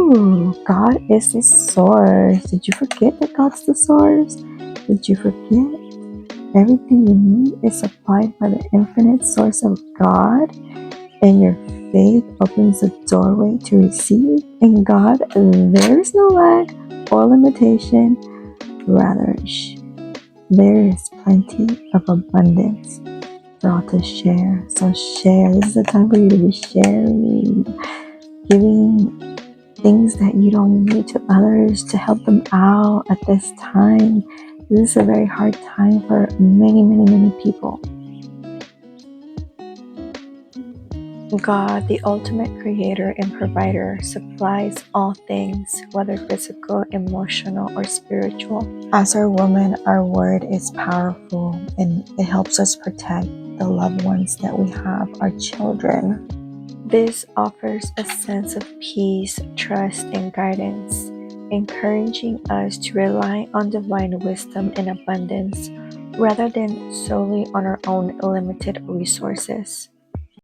Ooh, God is the source. Did you forget that God's the source? Did you forget? Everything you need is supplied by the infinite source of God, and your faith opens the doorway to receive. In God, there is no lack or limitation. Rather, there is plenty of abundance for all to share. So share. This is the time for you to be sharing, giving things that you don't need to others to help them out at this time. This is a very hard time for many people. God, the ultimate creator and provider, supplies all things, whether physical, emotional, or spiritual. As our woman, our word is powerful, and it helps us protect the loved ones that we have, our children. This offers a sense of peace, trust, and guidance, encouraging us to rely on divine wisdom and abundance rather than solely on our own limited resources.